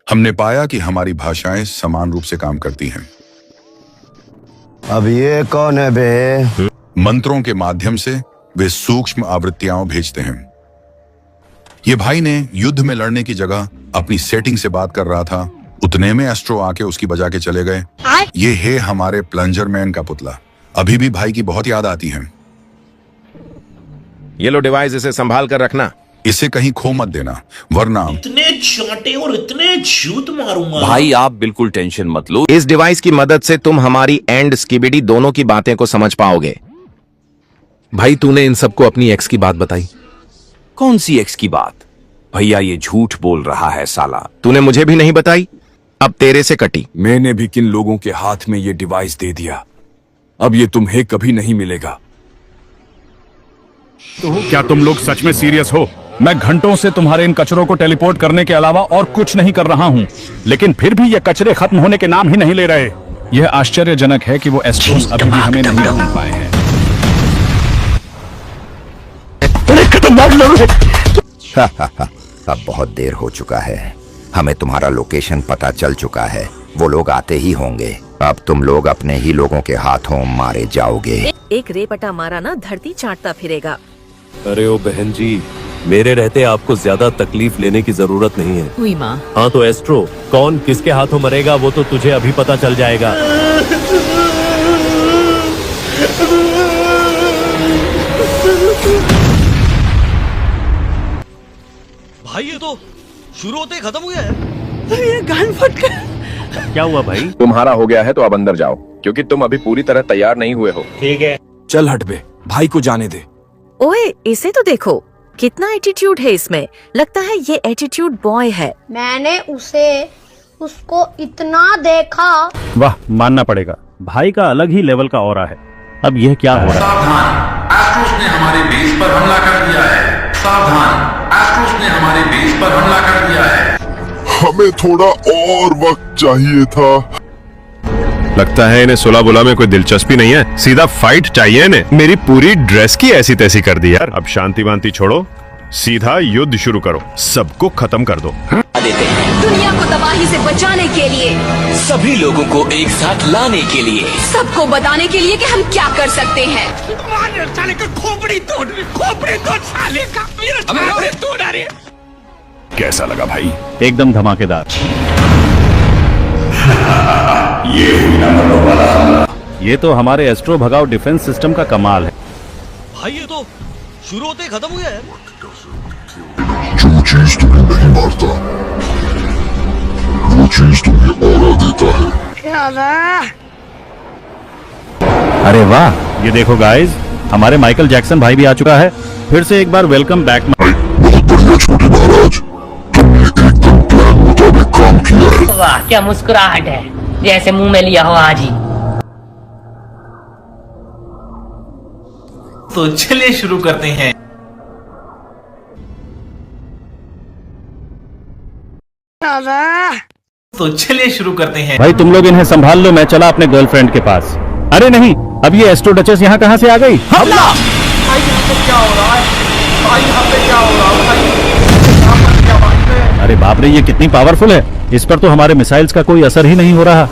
हमने पाया कि हमारी भाषाएं समान रूप से काम करती हैं। अब ये कौन है बे? मंत्रों के माध्यम से वे सूक्ष्म आवृत्तियां भेजते हैं। ये भाई ने युद्ध में लड़ने की जगह अपनी सेटिंग से बात कर रहा था, उतने में एस्ट्रो आके उसकी बजा के चले गए। ये है हमारे प्लंजर मैन का पुतला। अभी भी भाई की बहुत याद आती है। ये लो डिवाइस, इसे संभाल कर रखना। इसे कहीं खो मत देना, वरना इतने चांटे और इतने जूत मारूंगा। भाई आप बिल्कुल टेंशन मत लो, इस डिवाइस की मदद से तुम हमारी एंड स्किबिडी दोनों की बातें को समझ पाओगे। भाई तूने इन सबको अपनी एक्स की बात बताई? कौन सी एक्स की बात? भैया ये झूठ बोल रहा है साला। तूने मुझे भी नहीं बताई, अब तेरे से कटी। मैंने भी किन लोगों के हाथ में ये डिवाइस दे दिया, अब ये तुम्हें कभी नहीं मिलेगा। क्या तुम लोग सच में सीरियस हो? मैं घंटों से तुम्हारे इन कचरों को टेलीपोर्ट करने के अलावा और कुछ नहीं कर रहा हूं, लेकिन फिर भी ये कचरे खत्म होने के नाम ही नहीं ले रहे। यह आश्चर्यजनक है कि वो एस्ट्रोस अभी भी हमें नहीं ढूंढ पाए हैं। अब बहुत देर हो चुका है, हमें तुम्हारा लोकेशन पता चल चुका है। वो लोग आते ही होंगे। अब तुम लोग अपने ही लोगों के हाथों मारे जाओगे। एक रेपटा मारा ना धरती चाटता फिरेगा। अरे ओ बहन जी, मेरे रहते आपको ज्यादा तकलीफ लेने की जरूरत नहीं है। हुई माँ। हाँ तो एस्ट्रो, कौन किसके हाथों मरेगा वो तो तुझे अभी पता चल जाएगा। भाई ये तो शुरू होते ही खत्म हो गया है। ये गान फट गया। क्या हुआ भाई? तुम्हारा हो गया है तो अब अंदर जाओ, क्योंकि तुम अभी पूरी तरह तैयार नहीं हुए हो। ठीक है, चल हट बे, भाई को जाने दे। ओए इसे तो देखो, कितना एटीट्यूड है इसमें। लगता है ये एटीट्यूड बॉय है। मैंने उसको इतना देखा। वाह, मानना पड़ेगा, भाई का अलग ही लेवल का ऑरा है। अब यह क्या हो रहा है? सावधान, एस्ट्रोस ने हमारे बेस पर हमला कर दिया है। सावधान, एस्ट्रोस ने हमारे बेस पर हमला कर दिया है। हमें थोड़ा और वक्त चाहिए था। लगता है इन्हें सुलह बुला में कोई दिलचस्पी नहीं है, सीधा फाइट चाहिए इन्हें। मेरी पूरी ड्रेस की ऐसी तैसी कर दी यार। अब शांति वांति छोड़ो, सीधा युद्ध शुरू करो, सबको खत्म कर दो। दुनिया को तबाही से बचाने के लिए, सभी लोगों को एक साथ लाने के लिए, सबको बताने के लिए कि हम क्या कर सकते हैं। साले का खोपड़ी तोड़ साले का। मेरा तोड़ आ रही है। कैसा लगा भाई? एकदम धमाकेदार। ये तो हमारे एस्ट्रो भगाओ डिफेंस सिस्टम का कमाल है। भाई ये तो शुरू होते ही खत्म हो गया है। जो चीज तुम्हें नहीं मारता, वो चीज तुम्हें ऑरा देता है। अरे वाह, ये देखो गाइस, हमारे माइकल जैक्सन भाई भी आ चुका है। फिर से एक बार वेलकम बैक। बहुत बढ़िया छोटे महाराज, तुमने एकदम प्लान मुताबिक काम किया है। वाह क्या मुस्कुराहट है, जैसे मुंह में लिया हो आज ही। तो चलिए शुरू करते हैं। भाई तुम लोग इन्हें संभाल लो, मैं चला अपने गर्लफ्रेंड के पास। अरे नहीं, अब ये एस्ट्रो डचेस यहाँ कहाँ से आ गई? हमला! अरे बाप रे, ये कितनी पावरफुल है। इस पर तो हमारे मिसाइल्स का कोई असर ही नहीं हो रहा।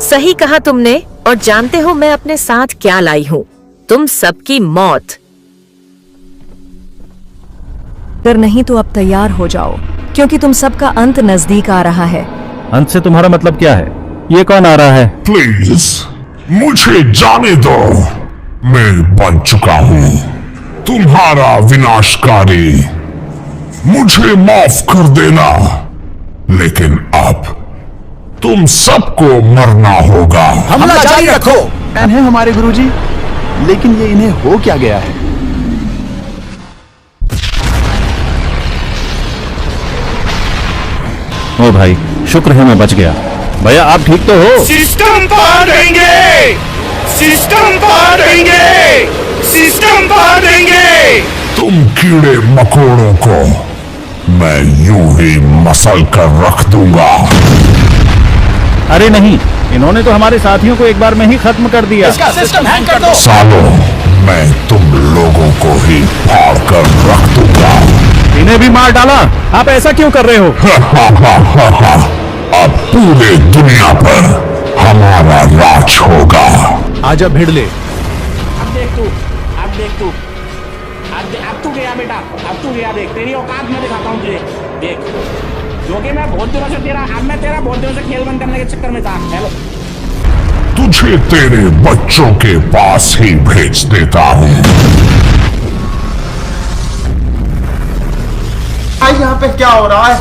सही कहा तुमने, और जानते हो मैं अपने साथ क्या लाई हूँ? तुम सबकी मौत। अगर नहीं तो अब तैयार हो जाओ, क्योंकि तुम सबका अंत नजदीक आ रहा है। अंत से तुम्हारा मतलब क्या है? ये कौन आ रहा है? प्लीज मुझे जाने दो, मैं बन चुका हूँ तुम्हारा विनाशकारी। मुझे माफ कर देना, लेकिन अब तुम सबको मरना होगा। हमला जारी रखो। है हमारे गुरुजी, लेकिन ये इन्हें हो क्या गया है? ओ भाई, शुक्र है मैं बच गया। भैया आप ठीक तो हो? सिस्टम पार देंगे, सिस्टम पार देंगे, सिस्टम पार देंगे। तुम कीड़े मकोड़ों को मैं यूं ही मसल कर रख दूंगा। अरे नहीं, इन्होंने तो हमारे साथियों को एक बार में ही खत्म कर दिया। इसका सिस्टम हैंग कर दो। सालों, मैं तुम लोगों को ही फाड़ कर रख दूंगा। इन्हें भी मार डाला। आप ऐसा क्यों कर रहे हो? अब पूरे दुनिया पर हमारा राज होगा। आजा भिड़ले। अब देख तू, अब देख तू, अब तू गया बेटा, अब तू गया। देख तेरी औकात मैं दिखाता हूँ तुझे। देख जो कि मैं बहुत दिनों से तेरा बहुत दिनों से खेल बंद करने के चक्कर में था। हेलो, तुझे तेरे बच्चों के पास ही भेज देता हूँ। भाई यहाँ पे क्या हो रहा है?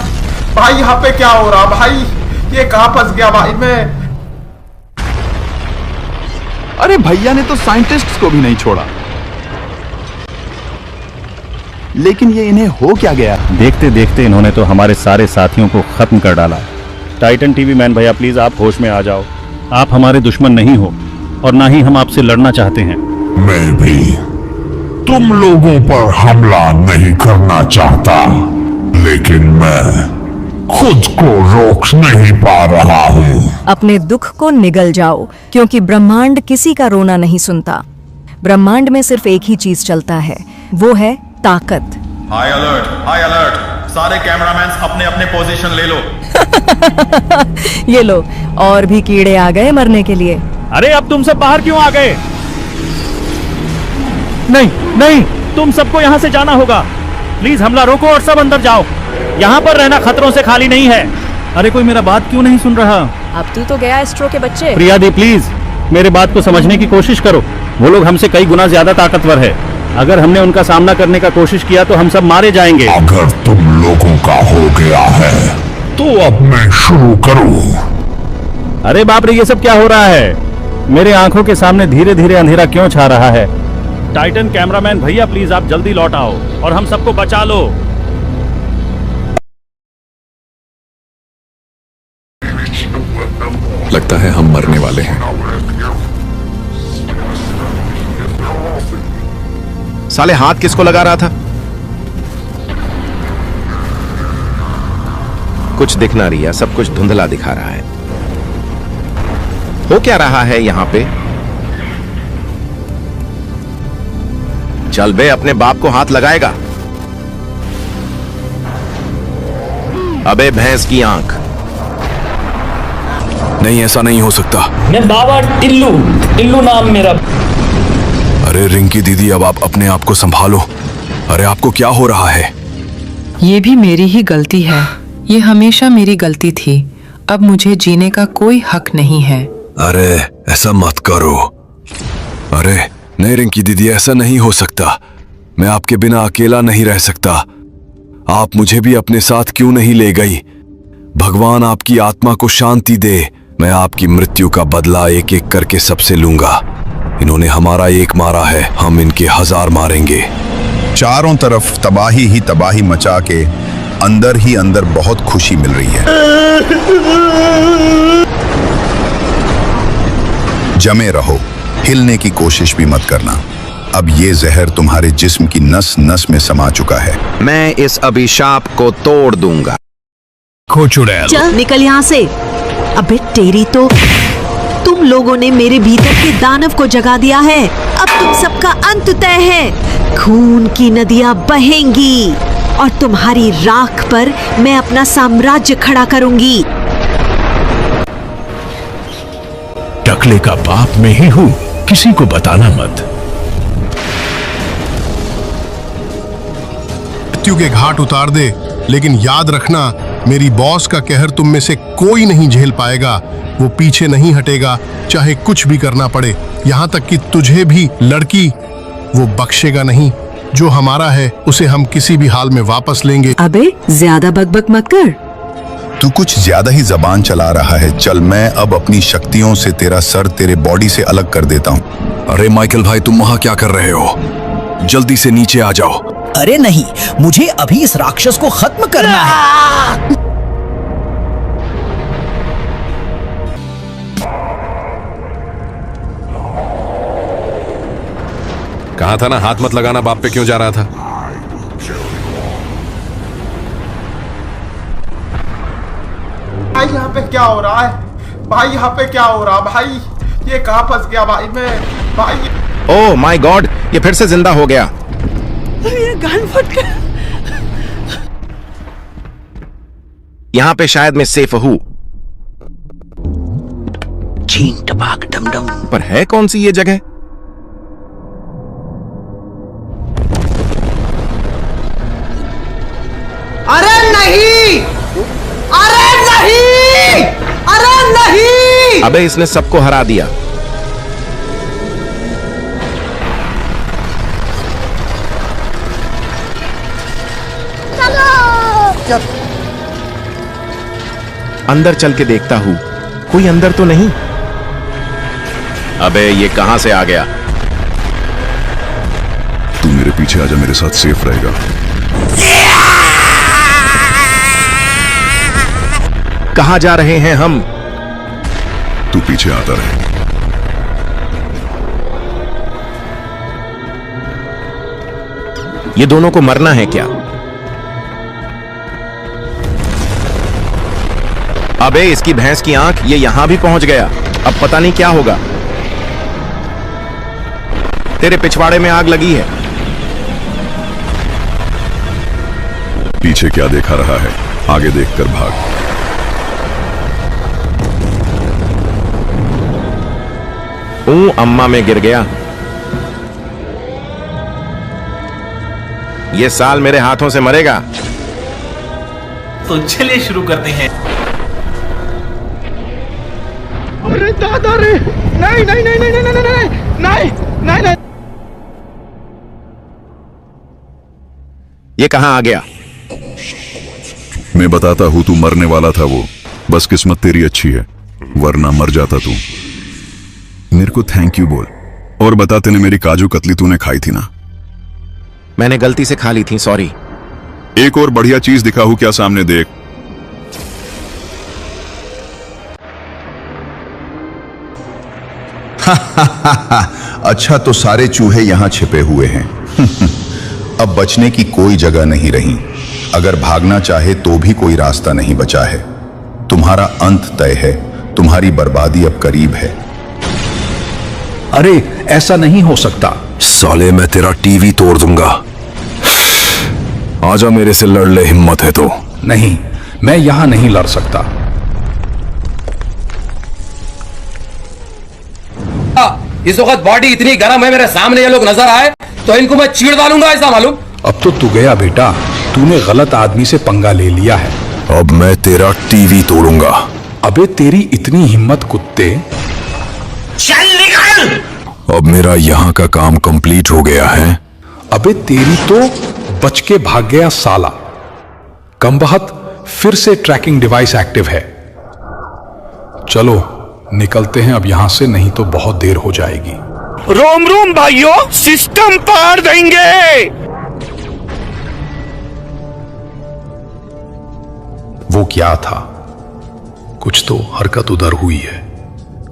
भाई यहाँ पे क्या हो रहा? भाई ये कहाँ फंस गया भाई मैं? अरे भैया ने तो साइंटिस्ट्स को भी नहीं छोड़ा, लेकिन ये इन्हें हो क्या गया? देखते देखते इन्होंने तो हमारे सारे साथियों को खत्म कर डाला। टाइटन टीवी मैन भैया प्लीज आप होश में आ जाओ। आप हमारे दुश्मन नहीं हो और ना ही हम आपसे लड़ना चाहते हैं। मैं भी तुम लोगों पर हमला नहीं करना चाहता, लेकिन मैं खुद को रोक नहीं पा रहा हूँ। अपने दुख को निगल जाओ, क्योंकि ब्रह्मांड किसी का रोना नहीं सुनता। ब्रह्मांड में सिर्फ एक ही चीज चलता है, वो है ताकत। High alert, high alert. सारे कैमरामैन अपने अपने पोजीशन ले लो। ये लो, और भी कीड़े आ गए मरने के लिए। अरे अब तुम सब बाहर क्यों आ गए? नहीं नहीं, तुम सबको यहाँ से जाना होगा। प्लीज हमला रोको और सब अंदर जाओ। यहाँ पर रहना खतरों से खाली नहीं है। अरे कोई मेरा बात क्यों नहीं सुन रहा? अब तू तो गया एस्ट्रो के बच्चे। प्रिया दी प्लीज मेरे बात को समझने की कोशिश करो। वो लोग हमसे कई गुना ज्यादा ताकतवर है। अगर हमने उनका सामना करने का कोशिश किया तो हम सब मारे जाएंगे। अगर तुम लोगों का हो गया है तो अब मैं शुरू करूं। अरे बाप रे, ये सब क्या हो रहा है? मेरे आंखों के सामने धीरे धीरे अंधेरा क्यों छा रहा है? टाइटन कैमरामैन भैया प्लीज आप जल्दी लौट आओ और हम सबको बचा लो। लगता है हम मरने वाले हैं। साले हाथ किसको लगा रहा था? कुछ दिख ना रही है, सब कुछ धुंधला दिखा रहा है। हो क्या रहा है यहां पे? चल बे, अपने बाप को हाथ लगाएगा? अबे भैंस की आंख। नहीं, ऐसा नहीं हो सकता। मैं बाबा टिल्लू नाम मेरा। अरे रिंकी दीदी, अब आप अपने आप को संभालो। अरे आपको क्या हो रहा है? ये भी मेरी ही गलती है। ये हमेशा मेरी गलती थी। अब मुझे जीने का कोई हक नहीं है। अरे ऐसा मत करो। अरे नहीं रिंकी दीदी, ऐसा नहीं हो सकता। मैं आपके बिना अकेला नहीं रह सकता। आप मुझे भी अपने साथ क्यों नहीं ले गई? भगवान आपकी आत्मा को शांति दे। मैं आपकी मृत्यु का बदला एक एक करके सबसे लूंगा। इन्होंने हमारा एक मारा है, हम इनके 1000 मारेंगे। चारों तरफ तबाही ही तबाही मचा के अंदर ही अंदर बहुत खुशी मिल रही है। जमे रहो, हिलने की कोशिश भी मत करना। अब ये जहर तुम्हारे जिस्म की नस नस में समा चुका है। मैं इस अभिशाप को तोड़ दूंगा। चल निकल यहाँ से। अबे तेरी तो, तुम लोगों ने मेरे भीतर के दानव को जगा दिया है। अब तुम सबका अंत तय है। खून की नदियां बहेंगी और तुम्हारी राख पर मैं अपना साम्राज्य खड़ा करूंगी। टकले का बाप मैं ही हूं, किसी को बताना मत। मृत्यु के घाट उतार दे, लेकिन याद रखना मेरी बॉस का कहर तुम में से कोई नहीं झेल पाएगा। वो पीछे नहीं हटेगा, चाहे कुछ भी करना पड़े। यहाँ तक कि तुझे भी, लड़की, वो बख्शेगा नहीं। जो हमारा है उसे हम किसी भी हाल में वापस लेंगे। अबे ज्यादा बकबक मत कर। तू कुछ ज्यादा ही जबान चला रहा है। चल, मैं अब अपनी शक्तियों से तेरा सर तेरे बॉडी से अलग कर देता हूँ। अरे माइकल भाई, तुम वहां क्या कर रहे हो? जल्दी से नीचे आ जाओ। अरे नहीं, मुझे अभी इस राक्षस को खत्म करना है। कहा था ना, हाथ मत लगाना। बाप पे क्यों जा रहा था? भाई यहाँ पे क्या हो रहा है? भाई यहाँ पे क्या हो रहा? भाई ये कहाँ फंस गया भाई मैं? भाई ओह माय गॉड, ये फिर से जिंदा हो गया। मेरा कान फट गया। यहाँ पे शायद मैं सेफ हूँ। चीन टपाक डमडम। पर है कौन सी ये जगह? अरे नहीं, अरे नहीं, अरे नहीं। अबे इसने सबको हरा दिया। अंदर चल के देखता हूं, कोई अंदर तो नहीं। अबे ये कहां से आ गया? तू मेरे पीछे आजा, मेरे साथ सेफ रहेगा। कहां जा रहे हैं हम? तू पीछे आता रहे। ये दोनों को मरना है क्या? अबे इसकी भैंस की आंख, ये यहां भी पहुंच गया। अब पता नहीं क्या होगा। तेरे पिछवाड़े में आग लगी है। पीछे क्या देखा रहा है? आगे देखकर भाग। अम्मा में गिर गया। ये साल मेरे हाथों से मरेगा। तो चलिए शुरू करते हैं। अरे दादा रे, नहीं नहीं नहीं नहीं नहीं नहीं नहीं नहीं नहीं। ये कहां आ गया? मैं बताता हूं, तू मरने वाला था। वो बस किस्मत तेरी अच्छी है, वरना मर जाता तू। मेरे को थैंक यू बोल और बता, तेने मेरी काजू कतली तूने खाई थी ना? मैंने गलती से खा ली थी, सॉरी। एक और बढ़िया चीज दिखाऊं क्या? सामने देख। अच्छा, तो सारे चूहे यहां छिपे हुए हैं। अब बचने की कोई जगह नहीं रही। अगर भागना चाहे तो भी कोई रास्ता नहीं बचा है। तुम्हारा अंत तय है, तुम्हारी बर्बादी अब करीब है। अरे ऐसा नहीं हो सकता। साले मैं तेरा टीवी तोड़ दूंगा। आजा मेरे से लड़ ले, हिम्मत है तो। नहीं, मैं यहां नहीं लड़ सकता। इस वक्त बॉडी इतनी गर्म है, मेरे सामने ये लोग नजर आए तो इनको मैं चीड़ डालूंगा, ऐसा मालूम। अब तो तू गया बेटा, तूने गलत आदमी से पंगा ले लिया है। अब मैं तेरा टीवी तोड़ूंगा। अबे तेरी इतनी हिम्मत कुत्ते। चल निकल। अब मेरा यहाँ का काम कंप्लीट हो गया है। अबे तेरी तो बच के भाग गया साला। कमबख्त, फिर से ट्रैकिंग डिवाइस एक्टिव है। चलो निकलते हैं अब यहां से, नहीं तो बहुत देर हो जाएगी। रोम रोम भाइयों, सिस्टम पार देंगे। वो क्या था? कुछ तो हरकत उधर हुई है,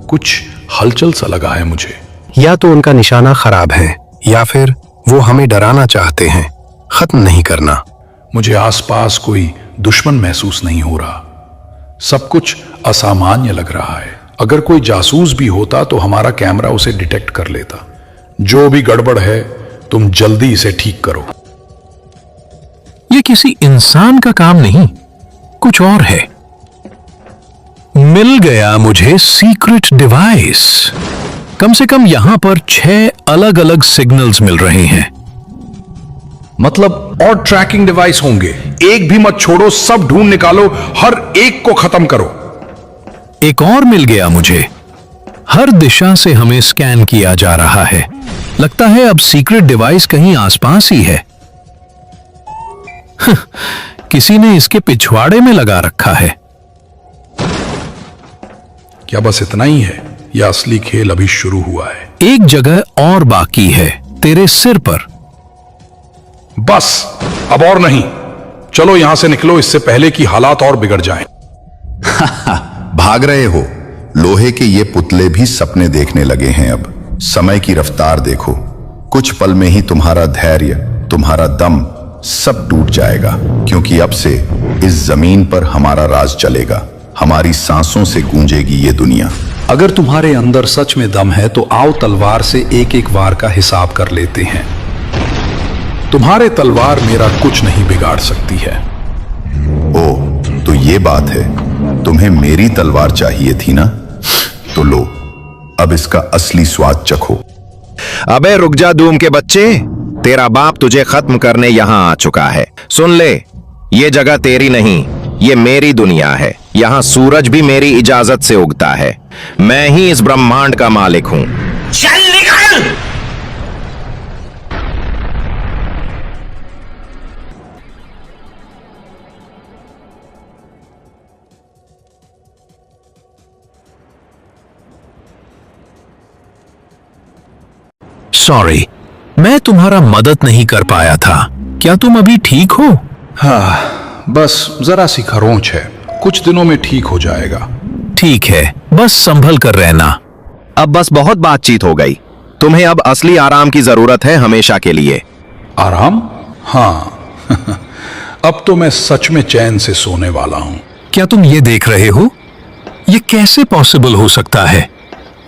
कुछ हलचल सा लगा है मुझे। या तो उनका निशाना खराब है या फिर वो हमें डराना चाहते हैं, खत्म नहीं करना। मुझे आसपास कोई दुश्मन महसूस नहीं हो रहा। सब कुछ असामान्य लग रहा है। अगर कोई जासूस भी होता तो हमारा कैमरा उसे डिटेक्ट कर लेता। जो भी गड़बड़ है तुम जल्दी इसे ठीक करो। ये किसी इंसान का काम नहीं, कुछ और है। मिल गया मुझे सीक्रेट डिवाइस। कम से कम यहां पर 6 अलग अलग सिग्नल्स मिल रहे हैं। मतलब और ट्रैकिंग डिवाइस होंगे? एक भी मत छोड़ो, सब ढूंढ निकालो, हर एक को खत्म करो। एक और मिल गया मुझे। हर दिशा से हमें स्कैन किया जा रहा है। लगता है अब सीक्रेट डिवाइस कहीं आसपास ही है। किसी ने इसके पिछवाड़े में लगा रखा है। क्या बस इतना ही है या असली खेल अभी शुरू हुआ है? एक जगह और बाकी है, तेरे सिर पर। बस अब और नहीं। चलो यहां से निकलो, इससे पहले कि हालात और बिगड़ जाएं। भाग रहे हो? लोहे के ये पुतले भी सपने देखने लगे हैं। अब समय की रफ्तार देखो। कुछ पल में ही तुम्हारा धैर्य, तुम्हारा दम सब टूट जाएगा, क्योंकि अब से इस जमीन पर हमारा राज चलेगा। हमारी सांसों से गूंजेगी ये दुनिया। अगर तुम्हारे अंदर सच में दम है तो आओ तलवार से एक एक वार का हिसाब कर लेते हैं। तुम्हारे तलवार मेरा कुछ नहीं बिगाड़ सकती है। ओ, तो ये बात है। तुम्हें मेरी तलवार चाहिए थी ना? तो लो, अब इसका असली स्वाद चखो। अबे रुक जा धूम के बच्चे, तेरा बाप तुझे खत्म करने यहां आ चुका है। सुन ले, ये जगह तेरी नहीं, ये मेरी दुनिया है। यहां सूरज भी मेरी इजाजत से उगता है। मैं ही इस ब्रह्मांड का मालिक हूं। चल निकल। सॉरी, मैं तुम्हारा मदद नहीं कर पाया था। क्या तुम अभी ठीक हो? हाँ, बस जरा सी खरोंच है, कुछ दिनों में ठीक हो जाएगा। ठीक है, बस संभल कर रहना। अब बस बहुत बातचीत हो गई, तुम्हें अब असली आराम की जरूरत है, हमेशा के लिए। आराम? हाँ अब तो मैं सच में चैन से सोने वाला हूं। क्या तुम ये देख रहे हो? ये कैसे पॉसिबल हो सकता है?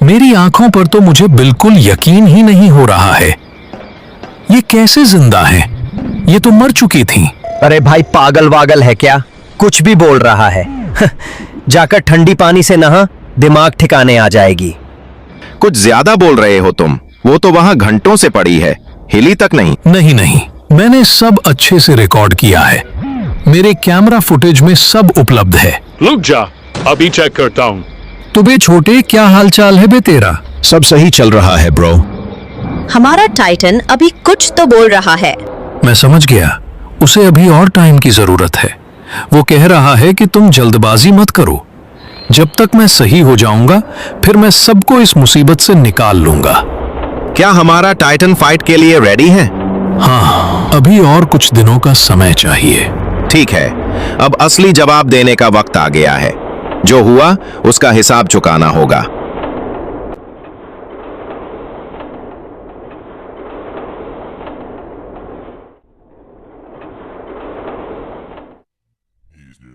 मेरी आंखों पर तो मुझे बिल्कुल यकीन ही नहीं हो रहा है। ये कैसे जिंदा है? ये तो मर चुकी थी। अरे भाई, पागल वागल है क्या? कुछ भी बोल रहा है। जाकर ठंडी पानी से नहा, दिमाग ठिकाने आ जाएगी। कुछ ज्यादा बोल रहे हो तुम। वो तो वहां घंटों से पड़ी है, हिली तक नहीं। नहीं नहीं, मैंने सब अच्छे से रिकॉर्ड किया है। मेरे कैमरा फुटेज में सब उपलब्ध है। रुक जा, अभी चेक करता हूं। तो बे छोटे, क्या हालचाल है बे तेरा? सब सही चल रहा है ब्रो। हमारा टाइटन अभी कुछ तो बोल रहा है। मैं समझ गया, उसे अभी और टाइम की जरूरत है। वो कह रहा है कि तुम जल्दबाजी मत करो। जब तक मैं सही हो जाऊंगा, फिर मैं सबको इस मुसीबत से निकाल लूंगा। क्या हमारा टाइटन फाइट के लिए रेडी है? हाँ, अभी और कुछ दिनों का समय चाहिए। ठीक है, अब असली जवाब देने का वक्त आ गया है। जो हुआ उसका हिसाब चुकाना होगा। Easy,